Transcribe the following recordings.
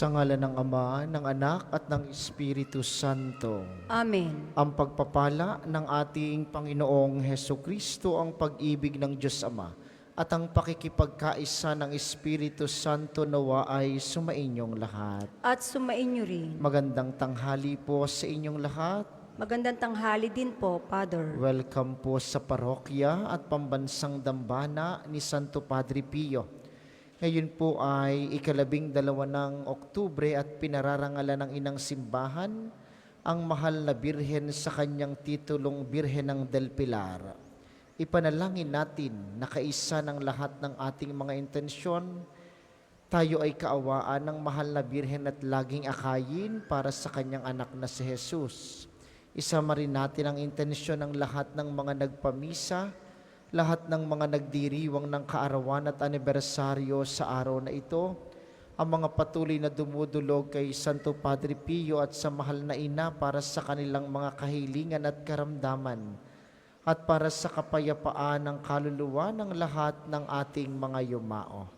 Sa ngalan ng Ama, ng Anak, at ng Espiritu Santo. Amen. Ang pagpapala ng ating Panginoong Hesukristo, ang pag-ibig ng Diyos Ama, at ang pakikipagkaisa ng Espiritu Santo nawa ay sumainyong lahat. At sumainyo rin. Magandang tanghali po sa inyong lahat. Magandang tanghali din po, Father. Welcome po sa parokya at pambansang dambana ni Santo Padre Pio. Ngayon po ay 12 ng Oktubre at pinararangalan ng Inang Simbahan ang mahal na Birhen sa kanyang titulong Birhen ng Del Pilar. Ipanalangin natin na kaisa ng lahat ng ating mga intensyon, tayo ay kaawaan ng mahal na Birhen at laging akayin para sa kanyang anak na si Jesus. Isama rin natin ang intensyon ng lahat ng mga nagpamisa, lahat ng mga nagdiriwang ng kaarawan at anibersaryo sa araw na ito, ang mga patuloy na dumudulog kay Santo Padre Pio at sa mahal na ina para sa kanilang mga kahilingan at karamdaman, at para sa kapayapaan ng kaluluwa ng lahat ng ating mga yumao.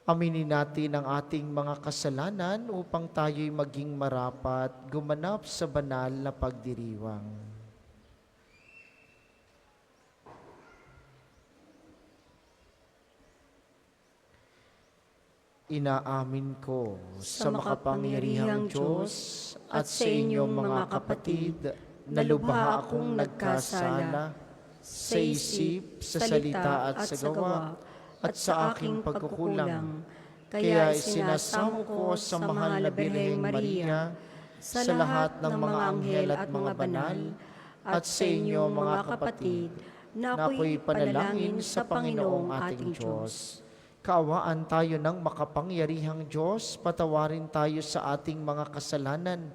Aminin natin ang ating mga kasalanan upang tayo'y maging marapat, gumanap sa banal na pagdiriwang. Inaamin ko sa makapangyarihang Diyos at sa inyong mga kapatid na lubha akong nagkasala sa isip, sa salita at sa gawa at sa aking pagkukulang. Kaya isinasamo ko sa mahal na Birheng Maria, sa lahat ng mga anghel at mga banal, at sa inyong mga kapatid na ako'y panalangin sa Panginoong ating Diyos. Kaawaan tayo ng makapangyarihang Diyos, patawarin tayo sa ating mga kasalanan,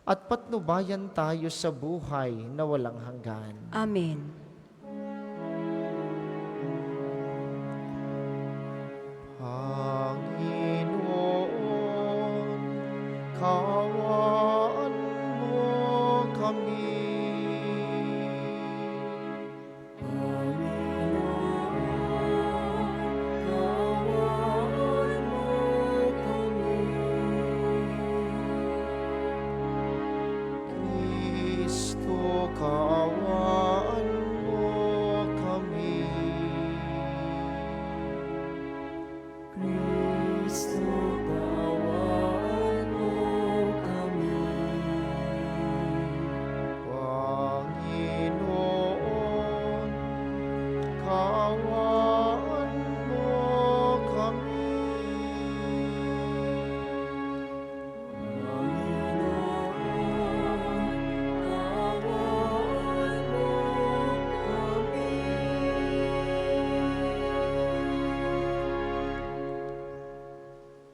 at patnubayan tayo sa buhay na walang hanggan. Amen. Panginoon, kaawaan mo kami. Kristo, kaawaan mo kami. Kristo, kaawaan mo kami. Panginoon, kaawaan mo kami.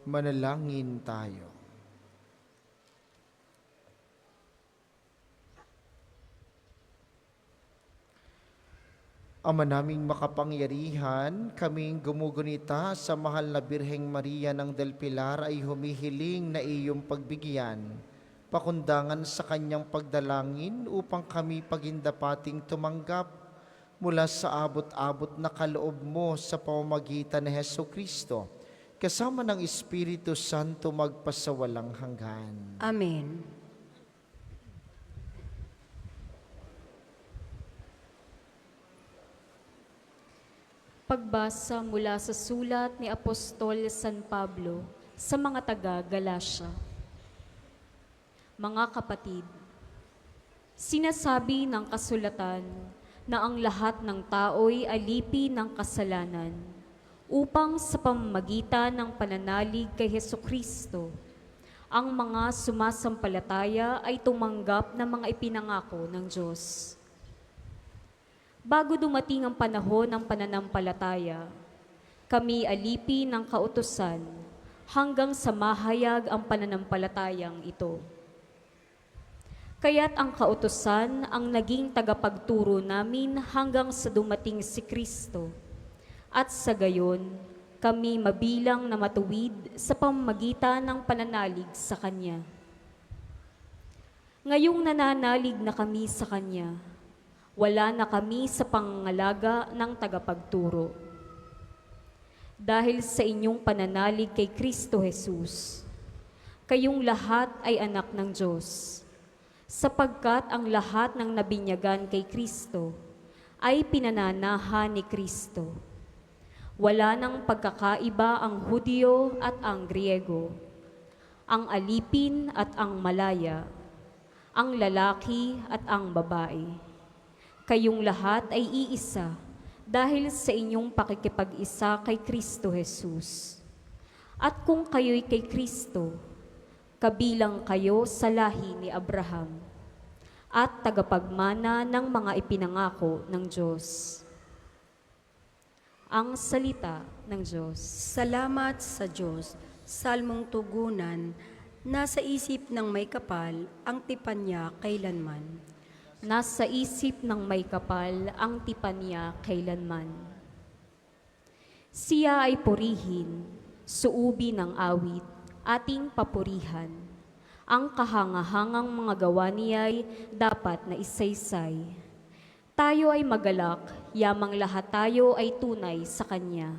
Manalangin tayo. Ama naming makapangyarihan, kaming gumugunita sa mahal na Birheng Maria ng Del Pilar ay humihiling na iyong pagbigyan, pakundangan sa kanyang pagdalangin upang kami pagindapating tumanggap mula sa abot-abot na kaloob mo sa pamamagitan ni Hesukristo, kasama ng Espiritu Santo magpasawalang hanggan. Amen. Pagbasa mula sa sulat ni Apostol San Pablo sa mga taga-Galacia. Mga kapatid, sinasabi ng kasulatan na ang lahat ng tao'y alipi ng kasalanan upang sa pamamagitan ng pananalig kay Hesukristo, ang mga sumasampalataya ay tumanggap ng mga ipinangako ng Diyos. Bago dumating ang panahon ng pananampalataya, kami alipi ng kautusan hanggang sa mahayag ang pananampalatayang ito. Kaya't ang kautusan ang naging tagapagturo namin hanggang sa dumating si Kristo, at sa gayon, kami mabilang na matuwid sa pamamagitan ng pananalig sa Kanya. Ngayong nananalig na kami sa Kanya, wala na kami sa pangangalaga ng tagapagturo. dahil sa inyong pananalig kay Kristo Jesus. Kayong lahat ay anak ng Diyos, sapagkat ang lahat ng nabinyagan kay Kristo ay pinananahan ni Kristo. Wala nang pagkakaiba ang Hudyo at ang Griego, ang alipin at ang malaya, ang lalaki at ang babae. Kayong lahat ay iisa dahil sa inyong pakikipag-isa kay Kristo Jesus. At kung kayo'y kay Kristo, kabilang kayo sa lahi ni Abraham at tagapagmana ng mga ipinangako ng Diyos. Ang salita ng Diyos. Salamat sa Diyos. Salmong tugunan, nasa isip ng may kapal, ang tipan niya kailanman. Nasa isip ng may kapal ang tipan niya kailanman. Siya ay purihin, suubi ng awit, ating papurihan. Ang kahangahangang mga gawa niya'y dapat na isaysay. Tayo ay magalak, yamang lahat tayo ay tunay sa Kanya.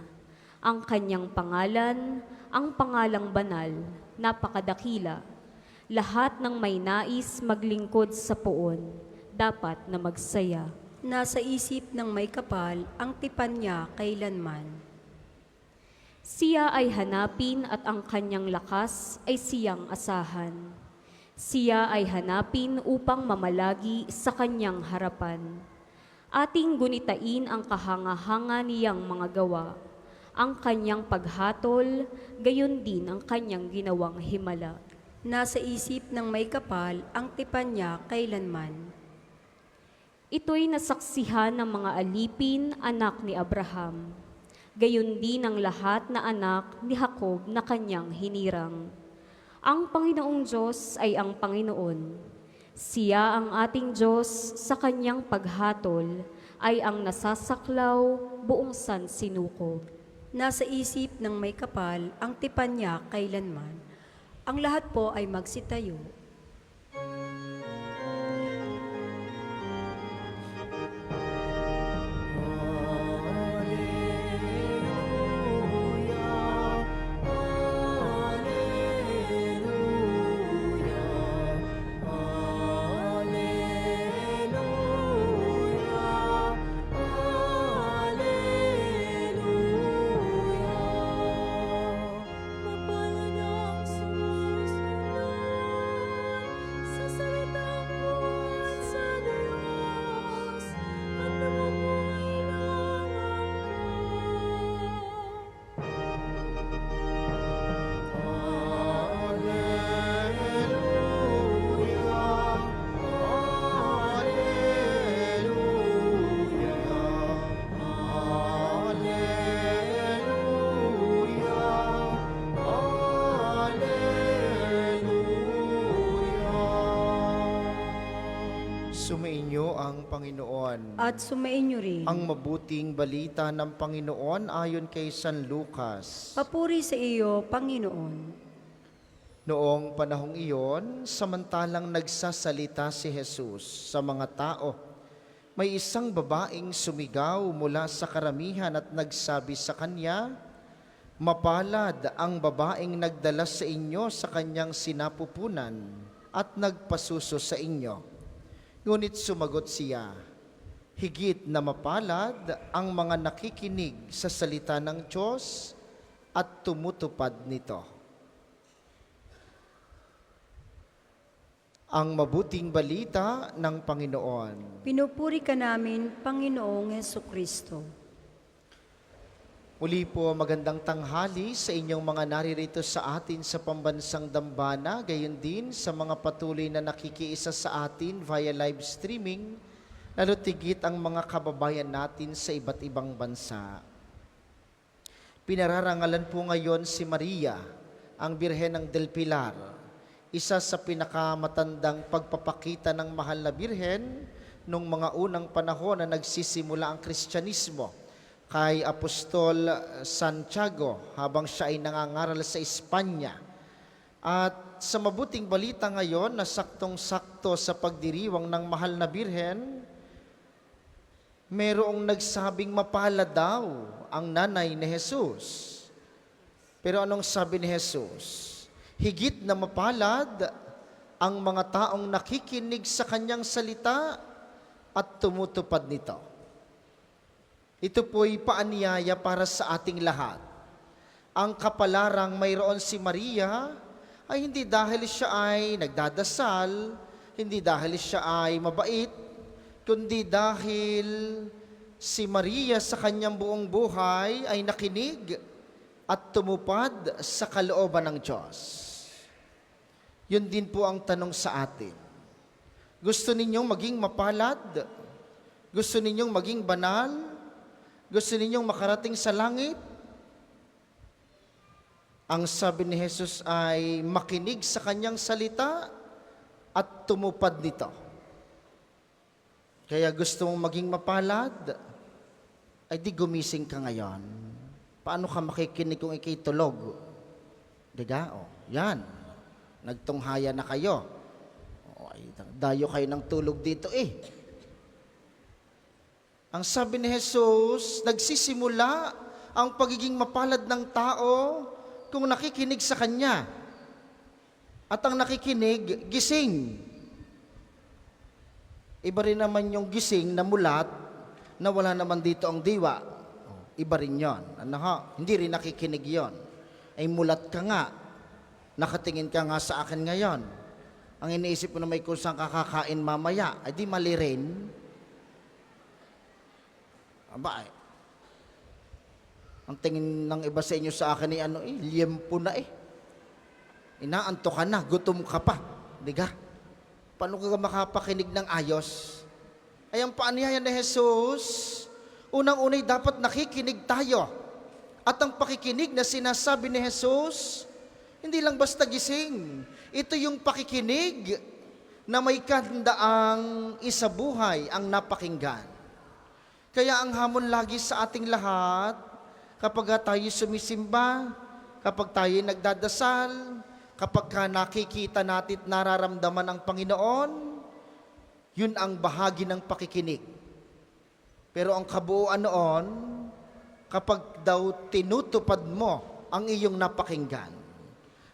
Ang Kanyang pangalan, ang pangalang banal, napakadakila. Lahat ng may nais maglingkod sa poon, dapat na magsaya. Nasa isip ng may kapal, ang tipan niya kailanman. Siya ay hanapin at ang kanyang lakas ay siyang asahan. Siya ay hanapin upang mamalagi sa kanyang harapan. Ating gunitain ang kahanga-hanga niyang mga gawa, ang kanyang paghatol, gayon din ang kanyang ginawang himala. Nasa isip ng may kapal, ang tipan niya kailanman. Ito'y nasaksihan ng mga alipin, anak ni Abraham. Gayon din ang lahat na anak ni Jacob na kanyang hinirang. Ang Panginoong Diyos ay ang Panginoon. Siya ang ating Diyos, sa kanyang paghatol ay ang nasasaklaw buong sansinukob. Nasa isip ng may kapal, ang tipan niya kailanman. Ang lahat po ay magsitayo. Sumainyo ang Panginoon. At sumainyo rin. Ang mabuting balita ng Panginoon ayon kay San Lucas. Papuri sa iyo, Panginoon. Noong panahong iyon, samantalang nagsasalita si Jesus sa mga tao, may isang babaeng sumigaw mula sa karamihan at nagsabi sa kanya, "Mapalad ang babaeng nagdala sa inyo sa kanyang sinapupunan at nagpasuso sa inyo." Ngunit sumagot siya, "Higit na mapalad ang mga nakikinig sa salita ng Diyos at tumutupad nito." Ang mabuting balita ng Panginoon. Pinupuri ka namin, Panginoong Hesukristo. Muli po magandang tanghali sa inyong mga naririto sa atin sa pambansang dambana, gayon din sa mga patuloy na nakikiisa sa atin via live streaming, lalo tigit ang mga kababayan natin sa iba't ibang bansa. Pinararangalan po ngayon si Maria, ang Birhen ng Del Pilar, isa sa pinakamatandang pagpapakita ng mahal na Birhen nung mga unang panahon na nagsisimula ang Kristyanismo kay Apostol Santiago habang siya ay nangangaral sa Espanya. At sa mabuting balita ngayon na saktong-sakto sa pagdiriwang ng mahal na Birhen, Merong nagsabing mapalad daw ang nanay ni Jesus. Pero anong sabi ni Jesus? Higit na mapalad ang mga taong nakikinig sa kanyang salita at tumutupad nito. Ito po'y paanyaya para sa ating lahat. Ang kapalarang mayroon si Maria ay hindi dahil siya ay nagdadasal, hindi dahil siya ay mabait, kundi dahil si Maria sa kanyang buong buhay ay nakinig at tumupad sa kalooban ng Diyos. Yun din po ang tanong sa atin. Gusto ninyong maging mapalad? Gusto ninyong maging banal? Gusto ninyong makarating sa langit? Ang sabi ni Jesus ay makinig sa kanyang salita at tumupad nito. Kaya gusto mong maging mapalad, ay di gumising ka ngayon. Paano ka makikinig kung ikay tulog? Diga? O, yan. Nagtunghaya na kayo. O, ay, dayo kayo ng tulog dito eh. Ang sabi ni Jesus, nagsisimula ang pagiging mapalad ng tao kung nakikinig sa Kanya. At ang nakikinig, gising. Iba rin naman yung gising na mulat na wala naman dito ang diwa. Iba rin yun. Ano ho? Hindi rin nakikinig yon. Ay mulat ka nga. Nakatingin ka nga sa akin ngayon. Ang iniisip mo na may kusang kakakain mamaya, ay di mali rin. Aba, ang tingin ng iba sa inyo sa akin ay liyempo na eh. Inaanto ka na, gutom ka pa. Diga? Paano ka makapakinig ng ayos? Ay ang paanyaya ni Jesus, unang-unay dapat nakikinig tayo. At ang pakikinig na sinasabi ni Jesus, hindi lang basta gising. Ito yung pakikinig na may kandaang isabuhay ang napakinggan. Kaya ang hamon lagi sa ating lahat, kapag tayo sumisimba, kapag tayo nagdadasal, kapag nakikita natin at nararamdaman ang Panginoon, yun ang bahagi ng pakikinig. Pero ang kabuuan noon, kapag daw tinutupad mo ang iyong napakinggan.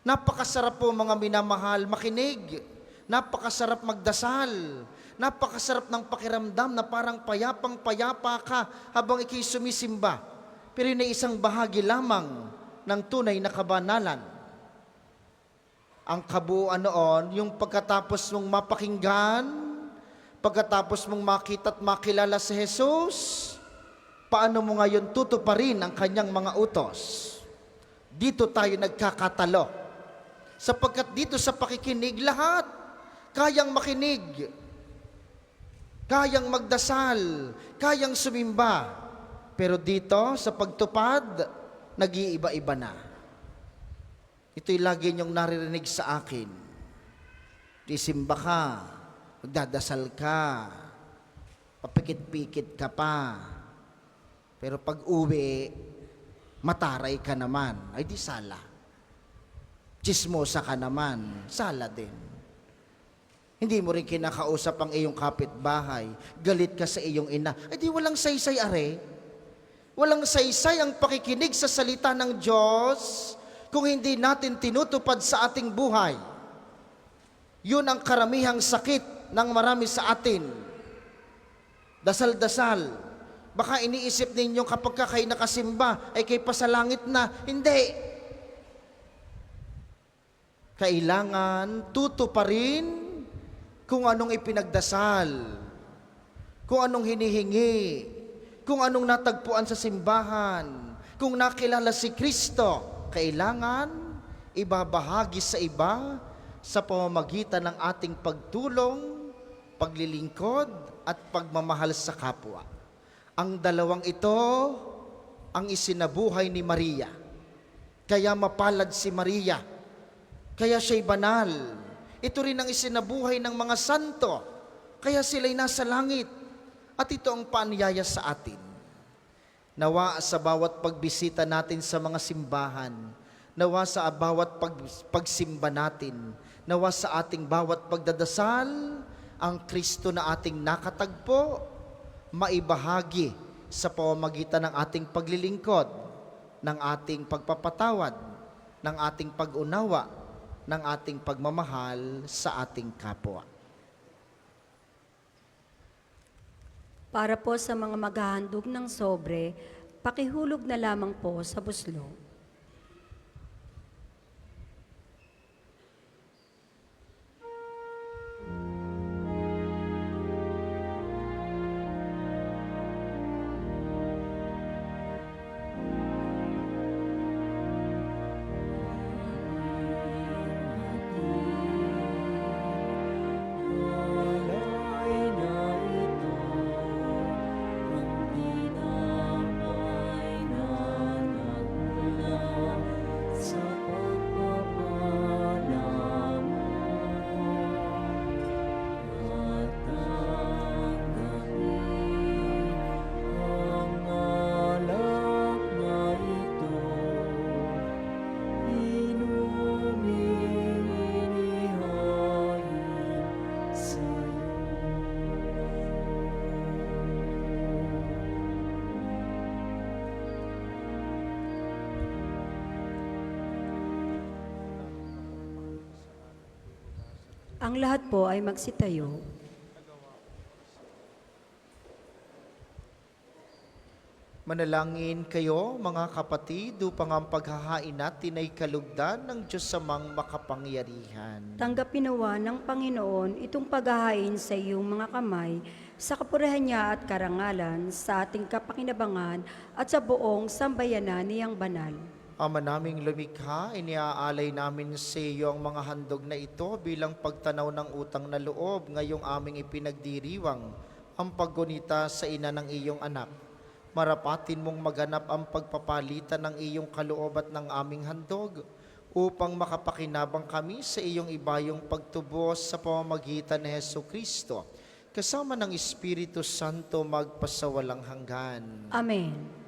Napakasarap po mga minamahal makinig. Napakasarap magdasal. Napakasarap ng pakiramdam na parang payapang-payapa ka habang ikay sumisimba. Pero yun ay isang bahagi lamang ng tunay na kabanalan. Ang kabuuan noon, yung pagkatapos mong mapakinggan, pagkatapos mong makita at makilala si Jesus, paano mo ngayon tutuparin ang kanyang mga utos? Dito tayo nagkakatalo. Sapagkat dito sa pakikinig, lahat kayang makinig, kayang magdasal, kayang sumimba. Pero dito, sa pagtupad, nag-iiba-iba na. Ito'y lagi niyong naririnig sa akin. Isimba ka, magdadasal ka, papikit-pikit ka pa. Pero pag uwi, mataray ka naman, ay di sala. Chismosa ka naman, sala din. Hindi mo rin kinakausap ang iyong kapitbahay, galit ka sa iyong ina, ay di walang saysay are. Walang saysay ang pakikinig sa salita ng Diyos kung hindi natin tinutupad sa ating buhay. Yun ang karamihang sakit ng marami sa atin. Dasal-dasal. Baka iniisip ninyo kapag kayo nakasimba ay kay pasalangit na. Hindi. Kailangan tutuparin kung anong ipinagdasal, kung anong hinihingi, kung anong natagpuan sa simbahan, kung nakilala si Kristo, kailangan ibabahagi sa iba sa pamamagitan ng ating pagtulong, paglilingkod, at pagmamahal sa kapwa. Ang dalawang ito ang isinabuhay ni Maria. Kaya mapalad si Maria. Kaya siya'y banal. Ito rin ang isinabuhay ng mga santo. Kaya sila'y nasa langit. At ito ang paanyaya sa atin. Nawa sa bawat pagbisita natin sa mga simbahan, nawa sa bawat pagsimba natin, nawa sa ating bawat pagdadasal, ang Kristo na ating nakatagpo maibahagi sa pamamagitan ng ating paglilingkod, ng ating pagpapatawad, ng ating pag-unawa, ng ating pagmamahal sa ating kapwa. Para po sa mga maghahandog ng sobre, pakihulog na lamang po sa buslo. Alay na ito, ang dinamay na nagmula sa pagpapala mo. At tanggapin ang alak na ito, inuming inihain sa'yo. Ang lahat po ay magsitayo. Manalangin kayo, mga kapatid, upang ang paghahain natin ay kalugdan ng Diyos amang makapangyarihan. Tanggapin nawa ng Panginoon itong paghahain sa iyong mga kamay, sa kapurihan niya at karangalan, sa ating kapakinabangan at sa buong sambayanan niyang banal. Ama naming lumikha, iniaalay namin sa iyo ang mga handog na ito bilang pagtanaw ng utang na loob ngayong aming ipinagdiriwang ang paggunita sa ina ng iyong anak. Marapatin mong maganap ang pagpapalitan ng iyong kaloob at ng aming handog upang makapakinabang kami sa iyong ibayong pagtubos sa pamamagitan ni Hesukristo kasama ng Espiritu Santo magpasawalang hanggan. Amen.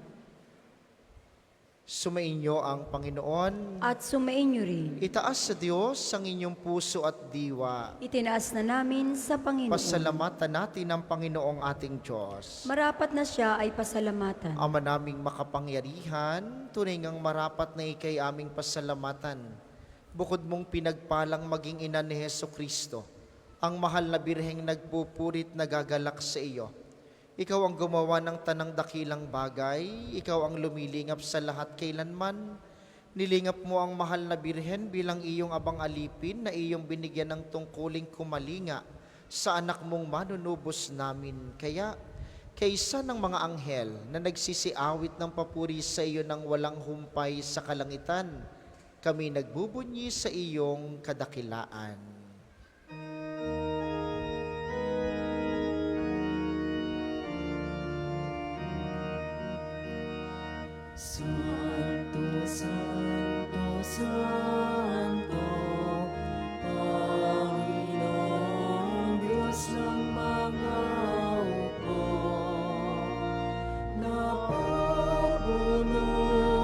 Sumainyo ang Panginoon. At sumainyo rin. Itaas sa Diyos ang inyong puso at diwa. Itinaas na namin sa Panginoon. Pasalamatan natin ang Panginoong ating Diyos. Marapat na siya ay pasalamatan. Ama naming makapangyarihan, tunay ngang marapat na ikay aming pasalamatan. Bukod mong pinagpalang maging ina ni Hesukristo, ang mahal na birheng nagpupurit nagagalak sa iyo. Ikaw ang gumawa ng tanang dakilang bagay, ikaw ang lumilingap sa lahat kailanman. Nilingap mo ang mahal na birhen bilang iyong abang alipin na iyong binigyan ng tungkuling kumalinga sa anak mong manunubos namin. Kaya, kaysa ng mga anghel na nagsisiawit ng papuri sa iyo ng walang humpay sa kalangitan, kami nagbubunyi sa iyong kadakilaan. Santo, Santo, Santo, Panginoong Diyos ng mga upo, napapuno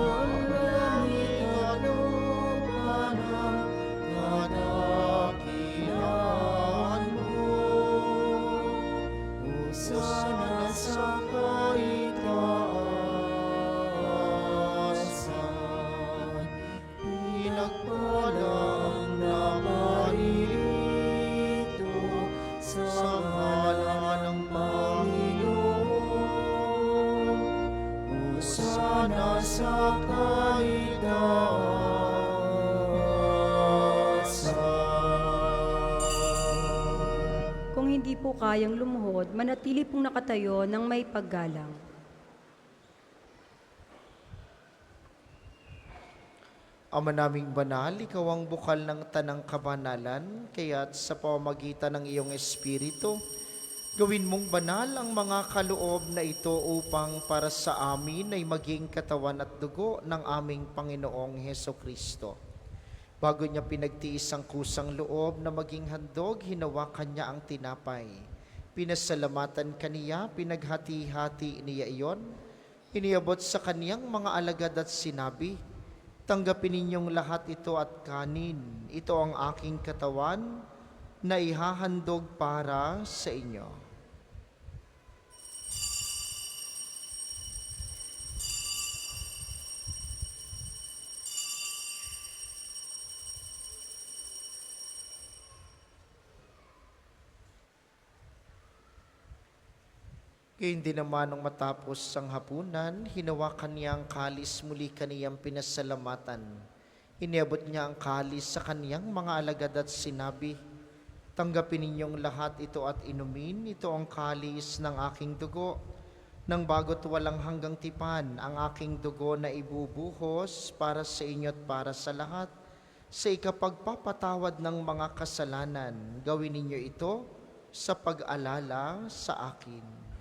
ang langit at lupa ng kadakilaan mo. Hosana sa kaitaasan, pinagpalang naparirito sa ngalan ng Panginoon. Hosana sa kaitaasan. Kung hindi po kayang lumuhod, manatili pong nakatayo ng may paggalang. Ama naming banal, ikaw ang bukal ng tanang kabanalan, kaya't sa pamamagitan ng iyong Espiritu, gawin mong banal ang mga kaloob na ito upang para sa amin ay maging katawan at dugo ng aming Panginoong Hesukristo. Bago niya pinagtiis ang kusang loob na maging handog, hinawakan niya ang tinapay. Pinasalamatan kaniya, pinaghati-hati niya iyon, iniabot sa kaniyang mga alagad at sinabi, tanggapin ninyong lahat ito at kanin. Ito ang aking katawan na ihahandog para sa inyo. Gayun din naman nung matapos ang hapunan, hinawakan niya ang kalis, muli kaniyang pinasalamatan. Iniabot niya ang kalis sa kaniyang mga alagad at sinabi, "Tanggapin ninyong lahat ito at inumin, ito ang kalis ng aking dugo. Nang bago't walang hanggang tipan, ang aking dugo na ibubuhos para sa inyo at para sa lahat. Sa ikapagpapatawad ng mga kasalanan, gawin ninyo ito sa pag-alala sa akin."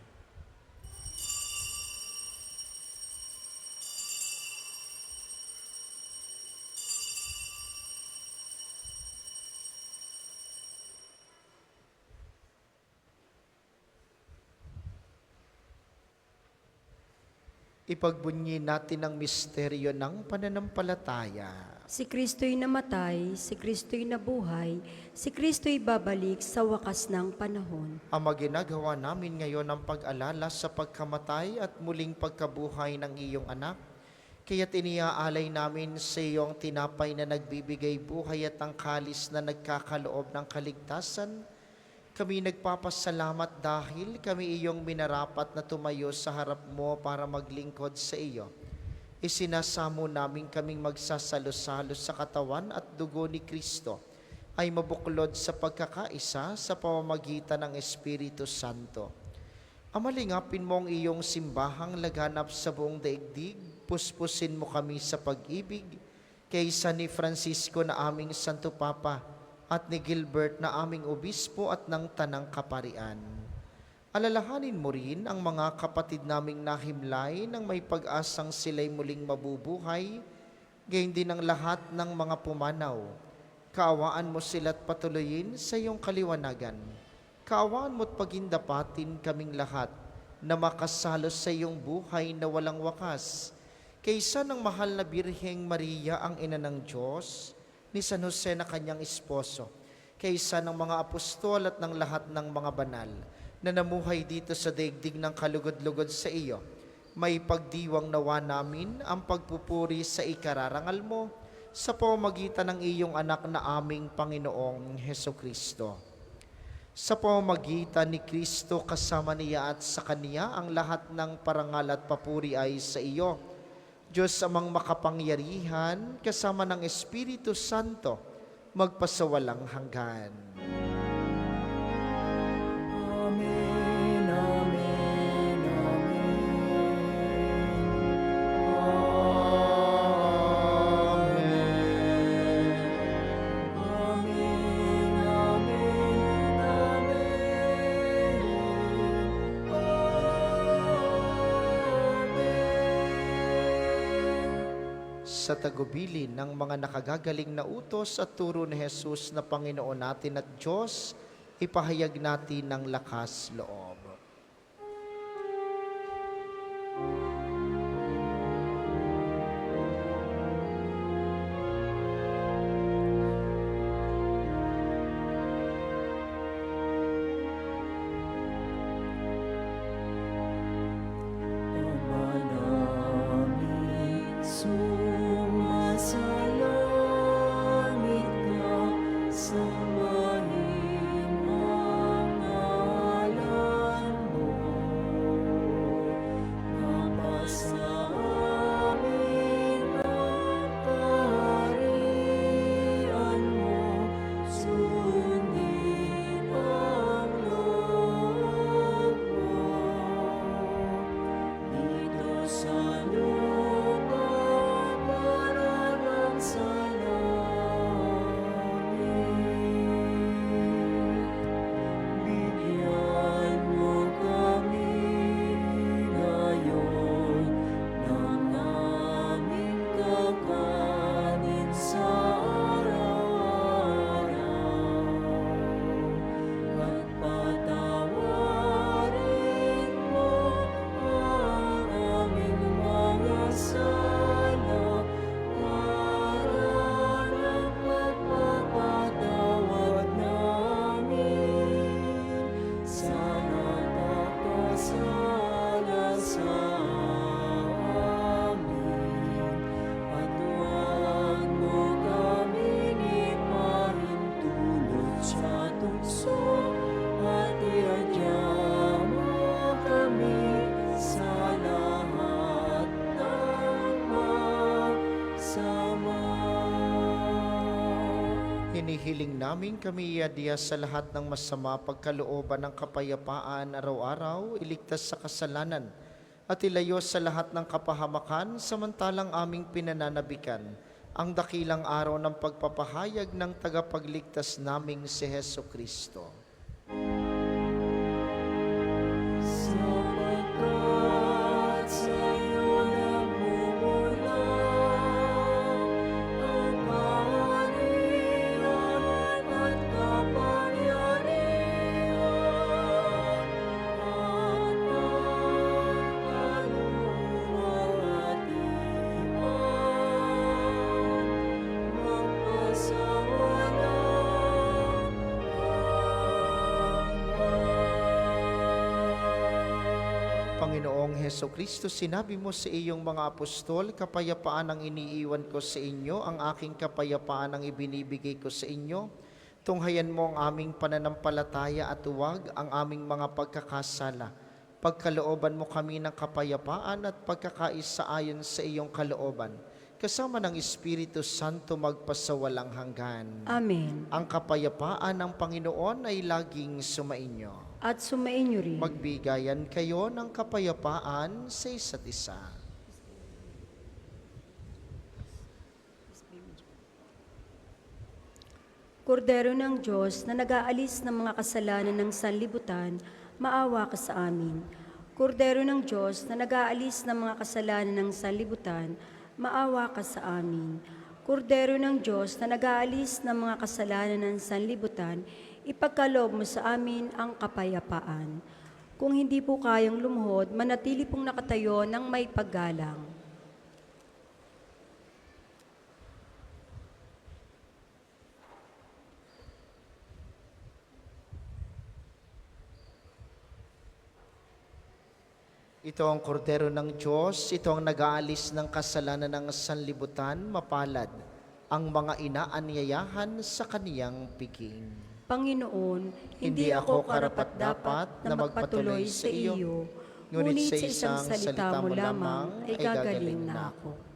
Ipagbunyi natin ang misteryo ng pananampalataya. Si Kristo'y namatay, si Kristo'y nabuhay, si Kristo'y babalik sa wakas ng panahon. Ama, ginagawa namin ngayon ang pag-alala sa pagkamatay at muling pagkabuhay ng iyong anak. Kaya't iniaalay namin sa iyong tinapay na nagbibigay buhay at ang kalis na nagkakaloob ng kaligtasan. Kami nagpapasalamat dahil kami iyong minarapat na tumayo sa harap mo para maglingkod sa iyo. Isinasamo namin kaming magsasalo-salo sa katawan at dugo ni Kristo ay mabuklod sa pagkakaisa sa pamamagitan ng Espiritu Santo. Amalingapin mo ang iyong simbahang laganap sa buong daigdig, puspusin mo kami sa pag-ibig, kaysa ni Francisco na aming Santo Papa, at ni Gilbert na aming obispo at ng Tanang Kaparian. Alalahanin mo rin ang mga kapatid naming nahimlay nang may pag-asang sila'y muling mabubuhay, gayon din ang lahat ng mga pumanaw. Kaawaan mo sila't patuloyin sa iyong kaliwanagan. Kaawaan mo't pagindapatin kaming lahat na makasalo sa iyong buhay na walang wakas. Kaysa ng mahal na Birheng Maria ang ina ng Diyos, ni San Jose na kanyang esposo, kaysa ng mga apostol at ng lahat ng mga banal na namuhay dito sa daigdig ng kalugod-lugod sa iyo, may pagdiwang nawa namin ang pagpupuri sa ikararangal mo sa pamamagitan ng iyong anak na aming Panginoong Heso Kristo. Sa pamamagitan ni Kristo kasama niya at sa Kaniya ang lahat ng parangal at papuri ay sa iyo, Diyos amang makapangyarihan, kasama ng Espiritu Santo, magpasawalang hanggan. Amen, amen, amen. Amen, amen, amen. Sa tagubilin ng mga nakagagaling na utos at turo ni Jesus na Panginoon natin at Diyos, ipahayag natin ng lakas loob. Ama namin, sumasalangit ka, sambahin ang ngalan Hinihiling namin kami iadya sa lahat ng masama pagkalooban ng kapayapaan araw-araw, iligtas sa kasalanan, at ilayo sa lahat ng kapahamakan samantalang aming pinananabikan ang dakilang araw ng pagpapahayag ng tagapagligtas naming si Heso Kristo. Sapagkat sa'yo nagmumula ang kaharian at kapangyarihan at ang kaluwalhatian magpasawalang Panginoong Heso Kristo, sinabi mo sa iyong mga apostol, kapayapaan ang iniiwan ko sa inyo, ang aking kapayapaan ang ibinibigay ko sa inyo. Tunghayan mo ang aming pananampalataya at huwag ang aming mga pagkakasala. Pagkalooban mo kami ng kapayapaan at pagkakaisa ayon sa iyong kalooban. Kasama ng Espiritu Santo magpasawalang hanggan. Amen. Ang kapayapaan ng Panginoon ay laging sumainyo. At sumainyo rin. Magbigayan kayo ng kapayapaan sa isa't isa. Kordero ng Diyos na nag-aalis ng mga kasalanan ng sanlibutan, maawa ka sa amin. Kordero ng Diyos na nag-aalis ng mga kasalanan ng sanlibutan, maawa ka sa amin. Kordero ng Diyos na nag-aalis ng mga kasalanan ng sanlibutan, ipagkaloob mo sa amin ang kapayapaan. Kung hindi po kayang lumuhod, manatili pong nakatayo ng may paggalang. Ito ang kordero ng Diyos, ito ang nag-aalis ng kasalanan ng sanlibutan, mapalad ang mga inaanyayahan sa kaniyang piging. Panginoon, hindi ako karapat-dapat na magpatuloy sa iyo, ngunit sa isang salita mo lamang ay gagaling na ako.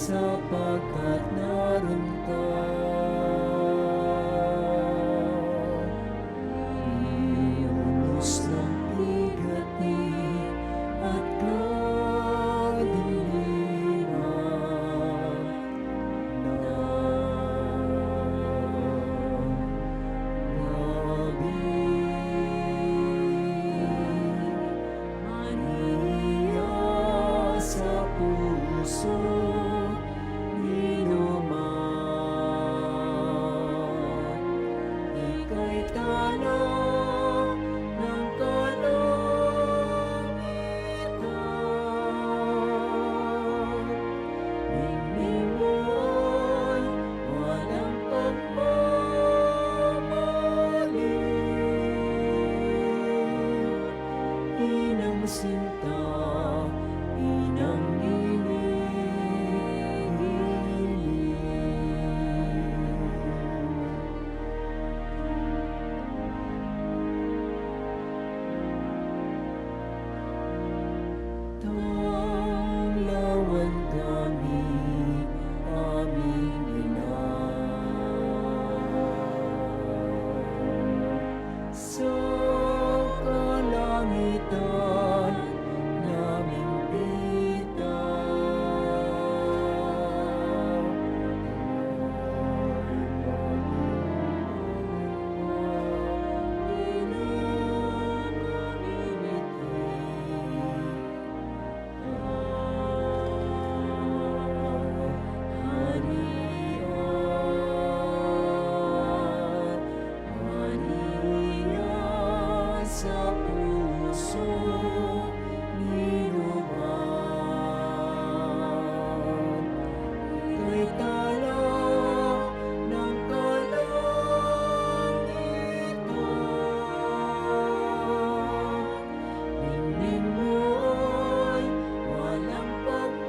sapagkat naroon ka. Iunos ng bigati at kadiliman na Maria sa puso ni Tanglawan kami, aming ina. Sa kalangitan naming bitaw, sa puso ninuman. Ika'y tala ng kalangitan. Ningning mo'y walang pagmamali.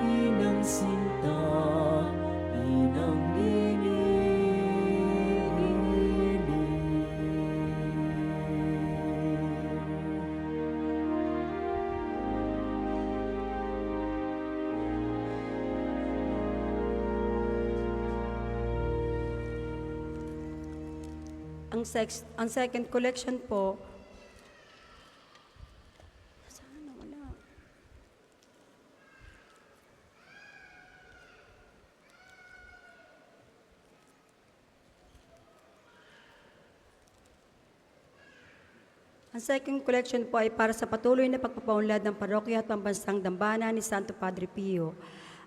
Inang sinta, inang Ang second collection po, sana wala. Ang second collection po ay para sa patuloy na pagpapaunlad ng parokya at pambansang dambana ni Santo Padre Pio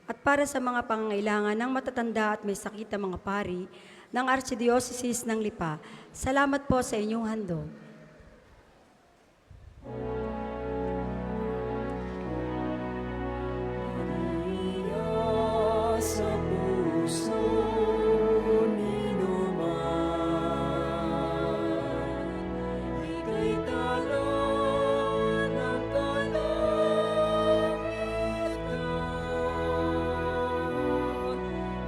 at para sa mga pangangailangan ng matatanda at may sakit na mga pari ng Archdiocese ng Lipa. Salamat po sa inyong handog. Maria, sa puso ninuman. Ika'y tala ng kalangitan.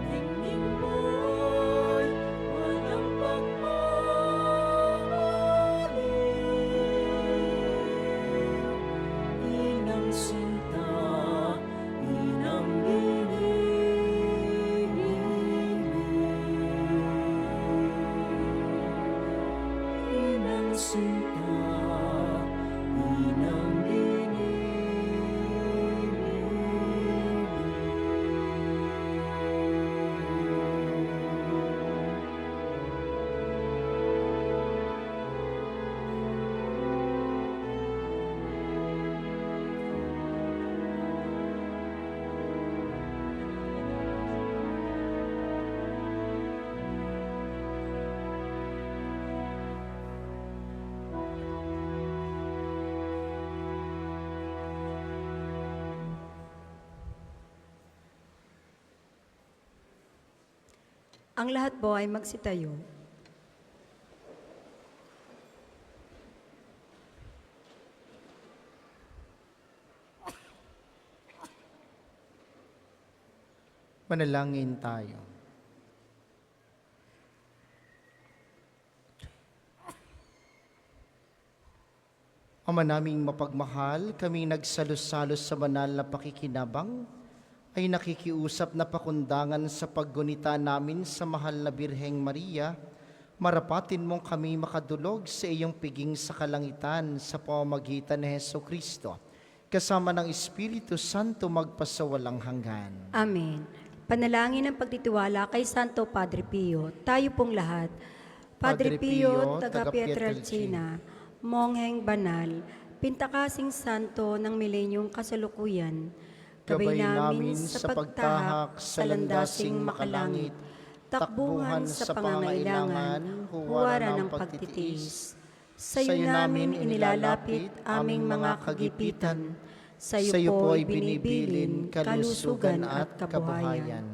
Ningning mo'y walang pagmamali. Inang sinta, inang inang sinta, inang Ang lahat po ay magsitayo. Manalangin tayo. Ama naming mapagmahal, kaming nagsalos-salos sa banal na pakikinabang, ay nakikiusap na pakundangan sa paggunita namin sa mahal na Birheng Maria, marapatin mong kami makadulog sa iyong piging sa kalangitan sa pamamagitan ni Hesukristo, kasama ng Espiritu Santo magpasawalang hanggan. Amen. Panalangin ng pagtitiwala kay Santo Padre Pio, tayo pong lahat. Padre Pio, taga Pietrelcina, Mongheng Banal, Pintakasing Santo ng Milenyong Kasalukuyan, gabay namin sa pagtahak sa landasing makalangit, takbuhan sa pangangailangan, huwara ng pagtitiis. Sa iyo namin inilalapit aming mga kagipitan, sa iyo po'y binibilin kalusugan at kabuhayan.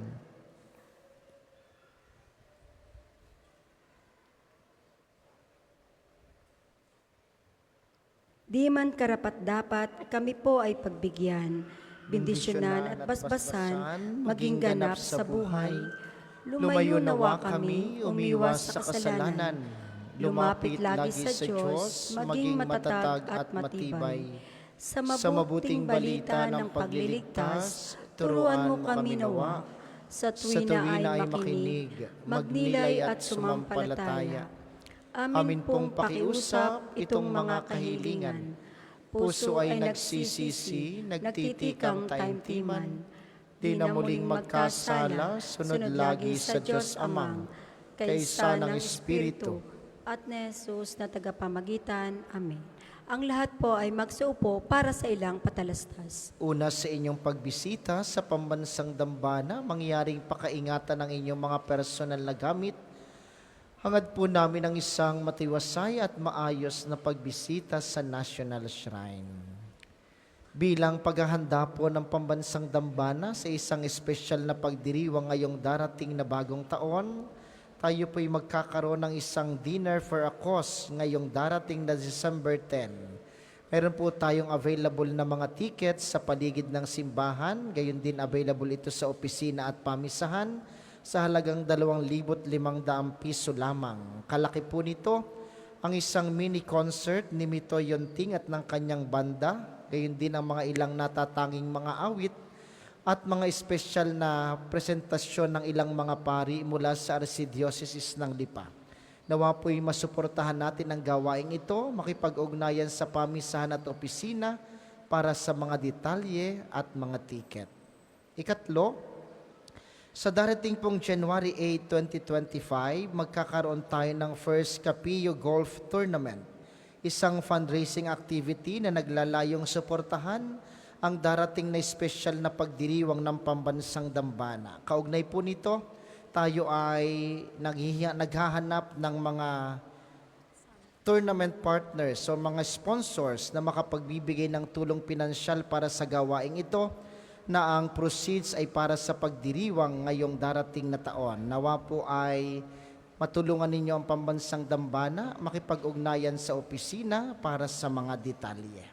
Di man karapat-dapat, kami po ay pagbigyan, bendisyonan at basbasan, maging ganap sa buhay. Lumayo nawa kami, umiwas sa kasalanan, lumapit lagi sa Diyos, maging matatag at matibay. Sa mabuting balita ng pagliligtas, turuan mo kami nawa. Sa tuwina ay makinig, magnilay at sumampalataya. Amin pong pakiusap itong mga kahilingan. Puso ay nagsisisi, nagtitikang taimtiman. Di na muling magkasala, sunod lagi sa Diyos Amang, kaysa ng Espiritu at ni Jesus na tagapamagitan. Amen. Ang lahat po ay magsuupo para sa ilang patalastas. Una sa inyong pagbisita sa pambansang dambana, mangyaring pakaingatan ng inyong mga personal na gamit. Hangad po namin ang isang matiwasay at maayos na pagbisita sa National Shrine. Bilang paghahanda po ng pambansang dambana sa isang espesyal na pagdiriwang ngayong darating na bagong taon, tayo po'y magkakaroon ng isang dinner for a cause ngayong darating na December 10. Meron po tayong available na mga tickets sa paligid ng simbahan, gayon din available ito sa opisina at pamisahan sa halagang 2,500 piso lamang. Kalaki po nito ang isang mini concert ni Mito Yonting at ng kanyang banda, gayon din ang mga ilang natatanging mga awit at mga espesyal na presentasyon ng ilang mga pari mula sa Archdiocese ng Lipa. Nawa po'y masuportahan natin ang gawaing ito, makipag-ugnayan sa pamisahan at opisina para sa mga detalye at mga tiket. Ikatlo, sa darating pong January 8, 2025, magkakaroon tayo ng First Capillo Golf Tournament, isang fundraising activity na naglalayong suportahan ang darating na espesyal na pagdiriwang ng pambansang dambana. Kaugnay po nito, tayo ay naghahanap ng mga tournament partners o mga sponsors na makapagbibigay ng tulong pinansyal para sa gawaing ito na ang proceeds ay para sa pagdiriwang ngayong darating na taon. Nawa po ay matulungan ninyo ang pambansang dambana, makipag-ugnayan sa opisina para sa mga detalye.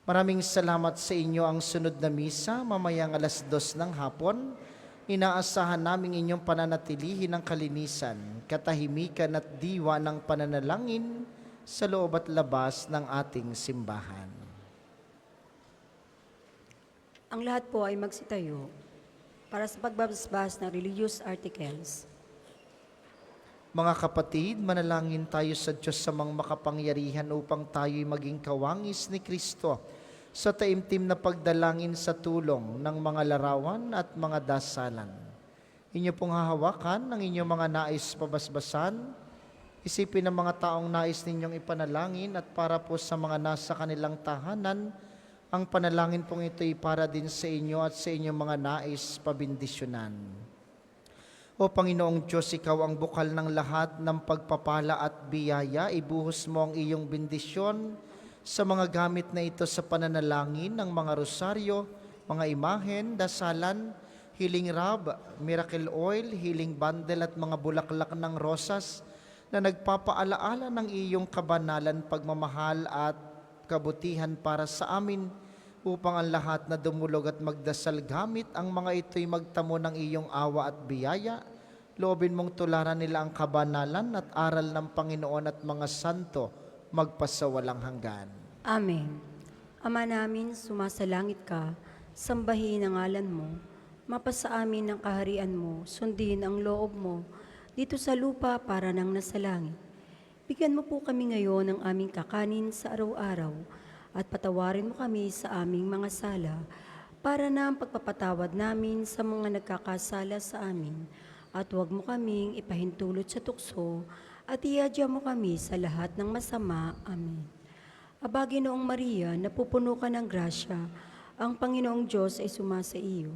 Maraming salamat sa inyo. Ang sunod na misa, mamayang 2:00 ng hapon, inaasahan namin inyong pananatilihin ng kalinisan, katahimikan at diwa ng pananalangin sa loob at labas ng ating simbahan. Ang lahat po ay magsitayo para sa pagbabasbas ng religious articles. Mga kapatid, manalangin tayo sa Diyos sa mga makapangyarihan upang tayo'y maging kawangis ni Kristo sa taimtim na pagdalangin sa tulong ng mga larawan at mga dasalan. Inyo pong hahawakan ang inyong mga nais pabasbasan. Isipin ang mga taong nais ninyong ipanalangin at para po sa mga nasa kanilang tahanan, ang panalangin pong ito'y para din sa inyo at sa inyong mga nais pabindisyonan. O Panginoong Diyos, Ikaw ang bukal ng lahat ng pagpapala at biyaya. Ibuhos mo ang iyong bendisyon sa mga gamit na ito sa pananalangin ng mga rosaryo, mga imahen, dasalan, healing rub, miracle oil, healing bundle at mga bulaklak ng rosas na nagpapaalaala ng iyong kabanalan, pagmamahal at kabutihan para sa amin, upang ang lahat na dumulog at magdasal gamit ang mga ito'y magtamo ng iyong awa at biyaya. Loobin mong tularan nila ang kabanalan at aral ng Panginoon at mga santo magpasawalang hanggan. Amen. Ama namin, sumasalangit ka, sambahin ang ngalan mo, mapasa amin ang kaharian mo, sundin ang loob mo, dito sa lupa para nang nasa langit. Bigyan mo po kami ngayon ng aming kakanin sa araw-araw, at patawarin mo kami sa aming mga sala, para na ang pagpapatawad namin sa mga nagkakasala sa amin, at huwag mo kaming ipahintulot sa tukso, at iadya mo kami sa lahat ng masama. Amen. Aba, Ginoong Maria, napupuno ka ng grasya, ang Panginoong Diyos ay sumasa iyo.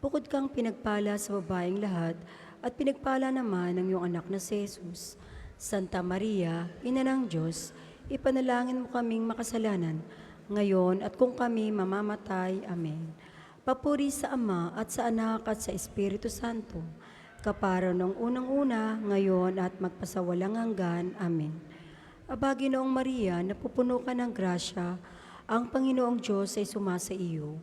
Bukod kang pinagpala sa babaeng lahat, at pinagpala naman ng iyong anak na si Jesus. Santa Maria, Ina ng Diyos, ipanalangin mo kaming makasalanan, ngayon at kung kami mamamatay. Amen. Papuri sa Ama at sa Anak at sa Espiritu Santo, kapara ng unang-una, ngayon at magpasawalang hanggan. Amen. Aba, Ginoong Maria, napupuno ka ng grasya, ang Panginoong Diyos ay sumasa iyo.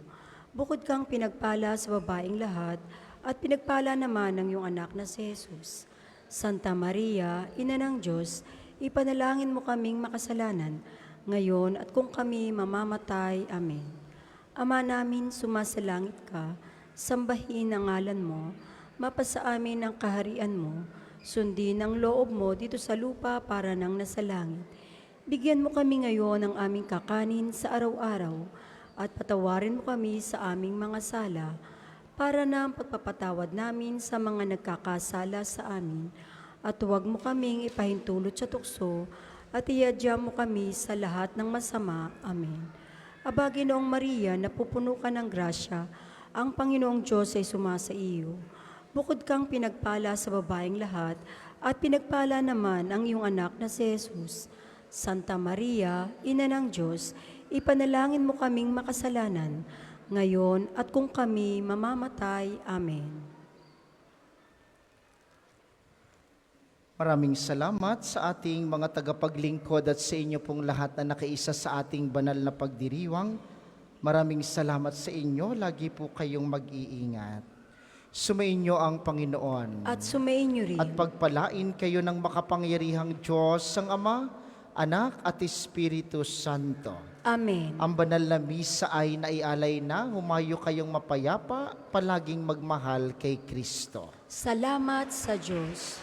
Bukod kang pinagpala sa babaeng lahat, at pinagpala naman ng iyong anak na si Jesus. Santa Maria, Ina ng Diyos, ipanalangin mo kaming makasalanan, ngayon at kung kami mamamatay. Amen. Ama namin, sumasalangit ka, sambahin ang ngalan mo, mapasa amin ang kaharian mo, sundin ang loob mo dito sa lupa para nang nasa langit. Bigyan mo kami ngayon ng aming kakanin sa araw-araw, at patawarin mo kami sa aming mga sala, para na ang pagpapatawad namin sa mga nagkakasala sa amin. At huwag mo kaming ipahintulot sa tukso, at iadya mo kami sa lahat ng masama. Amen. Aba, Ginoong Maria, napupuno ka ng grasya, ang Panginoong Diyos ay sumasa iyo. Bukod kang pinagpala sa babaeng lahat, at pinagpala naman ang iyong anak na si Jesus. Santa Maria, Ina ng Diyos, ipanalangin mo kaming makasalanan, ngayon at kung kami mamamatay. Amen. Maraming salamat sa ating mga tagapaglingkod at sa inyo pong lahat na nakiisa sa ating banal na pagdiriwang. Maraming salamat sa inyo. Lagi po kayong mag-iingat. Sumainyo ang Panginoon. At sumainyo rin. At pagpalain kayo ng makapangyarihang Diyos, ang Ama, Anak at Espiritu Santo. Amen. Ang banal na misa ay naialay na. Humayo kayong mapayapa, palaging magmahal kay Kristo. Salamat sa Diyos.